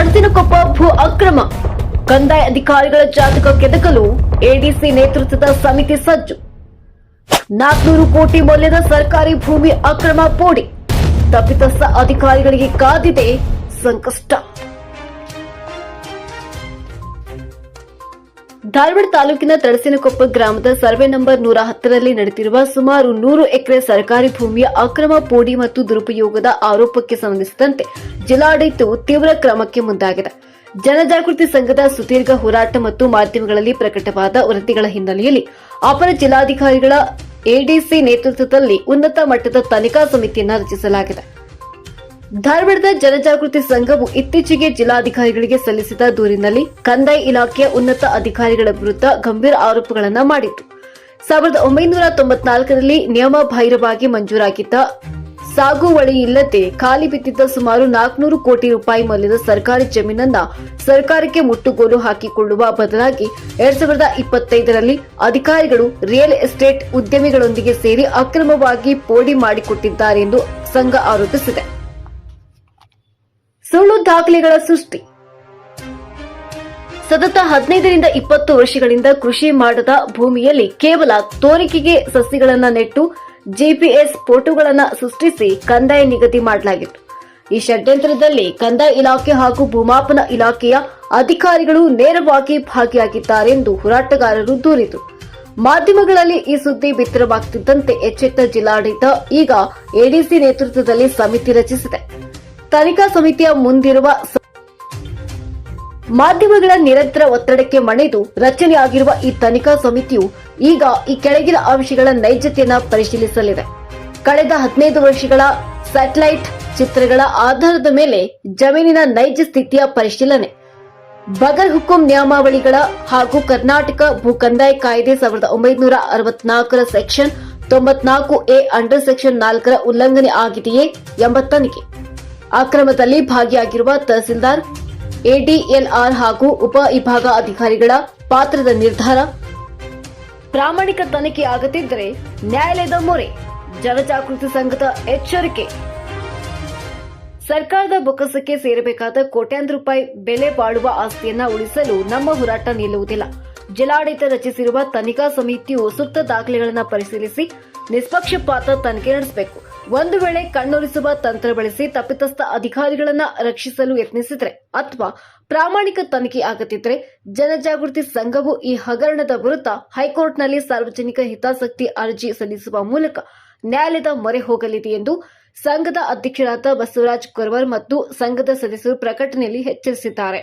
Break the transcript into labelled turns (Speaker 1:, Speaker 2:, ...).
Speaker 1: ತಳಸಿನಕೊಪ್ಪ ಭೂ ಅಕ್ರಮ ಕಂದಾಯ ಅಧಿಕಾರಿಗಳ ಜಾತಕ ಕೆದಕಲು ಎಡಿಸಿ ನೇತೃತ್ವದ ಸಮಿತಿ ಸಜ್ಜು. 400 ಕೋಟಿ ಮೌಲ್ಯದ ಸರ್ಕಾರಿ ಭೂಮಿ ಅಕ್ರಮ ಪೋಡಿ. ತಪ್ಪಿತಸ್ಥ ಅಧಿಕಾರಿಗಳಿಗೆ ಕಾದಿದೆ ಸಂಕಷ್ಟ. ಧಾರವಾಡ ತಾಲೂಕಿನ ತಳಸಿನಕೊಪ್ಪ ಗ್ರಾಮದ ಸರ್ವೆ ನಂಬರ್ 110ರಲ್ಲಿ ನಡೆದಿರುವ ಸುಮಾರು 100 ಎಕರೆ ಸರ್ಕಾರಿ ಭೂಮಿಯ ಅಕ್ರಮ ಪೋಡಿ ಮತ್ತು ದುರುಪಯೋಗದ ಆರೋಪಕ್ಕೆ ಸಂಬಂಧಿಸಿದಂತೆ ಜಿಲ್ಲಾಡಳಿತವು ತೀವ್ರ ಕ್ರಮಕ್ಕೆ ಮುಂದಾಗಿದೆ. ಜನಜಾಗೃತಿ ಸಂಘದ ಸುದೀರ್ಘ ಹೋರಾಟ ಮತ್ತು ಮಾಧ್ಯಮಗಳಲ್ಲಿ ಪ್ರಕಟವಾದ ವರದಿಗಳ ಹಿನ್ನೆಲೆಯಲ್ಲಿ ಅಪರ ಜಿಲ್ಲಾಧಿಕಾರಿಗಳ ಎಡಿಸಿ ನೇತೃತ್ವದಲ್ಲಿ ಉನ್ನತ ಮಟ್ಟದ ತನಿಖಾ ಸಮಿತಿಯನ್ನು ರಚಿಸಲಾಗಿದೆ. ಧಾರವಾಡದ ಜನಜಾಗೃತಿ ಸಂಘವು ಇತ್ತೀಚೆಗೆ ಜಿಲ್ಲಾಧಿಕಾರಿಗಳಿಗೆ ಸಲ್ಲಿಸಿದ ದೂರಿನಲ್ಲಿ ಕಂದಾಯ ಇಲಾಖೆಯ ಉನ್ನತ ಅಧಿಕಾರಿಗಳ ವಿರುದ್ಧ ಗಂಭೀರ ಆರೋಪಗಳನ್ನು ಮಾಡಿತ್ತು. 1994ರಲ್ಲಿ ನಿಯಮಬಾಹಿರವಾಗಿ ಮಂಜೂರಾಗಿದ್ದ ಸಾಗುವಳಿ ಇಲ್ಲದೆ ಖಾಲಿ ಬಿದ್ದಿದ್ದ ಸುಮಾರು 400 ಕೋಟಿ ರೂಪಾಯಿ ಮೌಲ್ಯದ ಸರ್ಕಾರಿ ಜಮೀನನ್ನ ಸರ್ಕಾರಕ್ಕೆ ಮುಟ್ಟುಗೋಲು ಹಾಕಿಕೊಳ್ಳುವ ಬದಲಾಗಿ 2025ರಲ್ಲಿ ಅಧಿಕಾರಿಗಳು ರಿಯಲ್ ಎಸ್ಟೇಟ್ ಉದ್ಯಮಿಗಳೊಂದಿಗೆ ಸೇರಿ ಅಕ್ರಮವಾಗಿ ಪೋಡಿ ಮಾಡಿಕೊಟ್ಟಿದ್ದಾರೆ ಎಂದು ಸಂಘ ಆರೋಪಿಸಿದೆ. ಸುಳ್ಳು ದಾಖಲೆಗಳ ಸೃಷ್ಟಿ. ಸತತ 15ರಿಂದ 20 ವರ್ಷಗಳಿಂದ ಕೃಷಿ ಮಾಡದ ಭೂಮಿಯಲ್ಲಿ ಕೇವಲ ತೋರಿಕೆಗೆ ಸಸಿಗಳನ್ನು ನೆಟ್ಟು ಜಿಪಿಎಸ್ ಫೋಟೋಗಳನ್ನು ಸೃಷ್ಟಿಸಿ ಕಂದಾಯ ನಿಗದಿ ಮಾಡಲಾಗಿತ್ತು. ಈ ಷಡ್ಯಂತ್ರದಲ್ಲಿ ಕಂದಾಯ ಇಲಾಖೆ ಹಾಗೂ ಭೂಮಾಪನ ಇಲಾಖೆಯ ಅಧಿಕಾರಿಗಳು ನೇರವಾಗಿ ಭಾಗಿಯಾಗಿದ್ದಾರೆ ಎಂದು ಹೋರಾಟಗಾರರು ದೂರಿದರು. ಮಾಧ್ಯಮಗಳಲ್ಲಿ ಈ ಸುದ್ದಿ ಬಿತ್ತರವಾಗುತ್ತಿದ್ದಂತೆ ಎಚ್ಚೆತ್ತ ಜಿಲ್ಲಾಡಳಿತ ಈಗ ಎಡಿಸಿ ನೇತೃತ್ವದಲ್ಲಿ ಸಮಿತಿ ರಚಿಸಿದೆ. ತನಿಖಾ ಸಮಿತಿಯ ಮುಂದಿರುವ ಮಾಧ್ಯಮಗಳ ನಿರಂತರ ಒತ್ತಡಕ್ಕೆ ಮಣಿದು ರಚನೆಯಾಗಿರುವ ಈ ತನಿಖಾ ಸಮಿತಿಯು ಈಗ ಈ ಕೆಳಗಿನ ಅಂಶಗಳ ನೈಜತೆಯನ್ನು ಪರಿಶೀಲಿಸಲಿದೆ. ಕಳೆದ 15 ವರ್ಷಗಳ ಸ್ಯಾಟಲೈಟ್ ಚಿತ್ರಗಳ ಆಧಾರದ ಮೇಲೆ ಜಮೀನಿನ ನೈಜ ಸ್ಥಿತಿಯ ಪರಿಶೀಲನೆ, ಬಗರ್ ಹುಕುಂ ನಿಯಮಾವಳಿಗಳ ಹಾಗೂ ಕರ್ನಾಟಕ ಭೂ ಕಂದಾಯ ಕಾಯ್ದೆ 1964ರ ಸೆಕ್ಷನ್ 94A ಅಂಡರ್ ಸೆಕ್ಷನ್ 4ರ ಉಲ್ಲಂಘನೆ ಆಗಿದೆಯೇ ಎಂಬ ತನಿಖೆ, ಅಕ್ರಮದಲ್ಲಿ ಭಾಗಿಯಾಗಿರುವ ತಹಸೀಲ್ದಾರ್, ಎಡಿಎಲ್ಆರ್ ಹಾಗೂ ಉಪ ವಿಭಾಗ ಅಧಿಕಾರಿಗಳ ಪಾತ್ರದ ನಿರ್ಧಾರ, ಪ್ರಾಮಾಣಿಕ ತನಿಖೆ ಆಗದಿದ್ದರೆ ನ್ಯಾಯಾಲಯದ ಮೊರೆ, ಜನಜಾಗೃತಿ ಸಂಘದ ಎಚ್ಚರಿಕೆ. ಸರ್ಕಾರದ ಬೊಕ್ಕಸಕ್ಕೆ ಸೇರಬೇಕಾದ ಕೋಟ್ಯಾಂತರ ರೂಪಾಯಿ ಬೆಲೆ ಬಾಳುವ ಆಸ್ತಿಯನ್ನ ಉಳಿಸಲು ನಮ್ಮ ಹೋರಾಟ ನಿಲ್ಲುವುದಿಲ್ಲ. ಜಿಲ್ಲಾಡಳಿತ ರಚಿಸಿರುವ ತನಿಖಾ ಸಮಿತಿಯು ಸೂಕ್ತ ದಾಖಲೆಗಳನ್ನು ಪರಿಶೀಲಿಸಿ ನಿಷ್ಪಕ್ಷಪಾತ ತನಿಖೆ ನಡೆಸಬೇಕು. ಒಂದು ವೇಳೆ ಕಣ್ಣೊರೆಸುವ ತಂತ್ರ ಬಳಸಿ ತಪ್ಪಿತಸ್ಥ ಅಧಿಕಾರಿಗಳನ್ನ ರಕ್ಷಿಸಲು ಯತ್ನಿಸಿದರೆ ಅಥವಾ ಪ್ರಾಮಾಣಿಕ ತನಿಖೆ ಆಗದಿದ್ದರೆ ಜನಜಾಗೃತಿ ಸಂಘವು ಈ ಹಗರಣದ ವಿರುದ್ಧ ಹೈಕೋರ್ಟ್ನಲ್ಲಿ ಸಾರ್ವಜನಿಕ ಹಿತಾಸಕ್ತಿ ಅರ್ಜಿ ಸಲ್ಲಿಸುವ ಮೂಲಕ ನ್ಯಾಯಾಲಯದ ಮೊರೆ ಹೋಗಲಿದೆ ಎಂದು ಸಂಘದ ಅಧ್ಯಕ್ಷರಾದ ಬಸವರಾಜ್ ಕೊರವರ್ ಮತ್ತು ಸಂಘದ ಸದಸ್ಯರು ಪ್ರಕಟಣೆಯಲ್ಲಿ ಎಚ್ಚರಿಸಿದ್ದಾರೆ.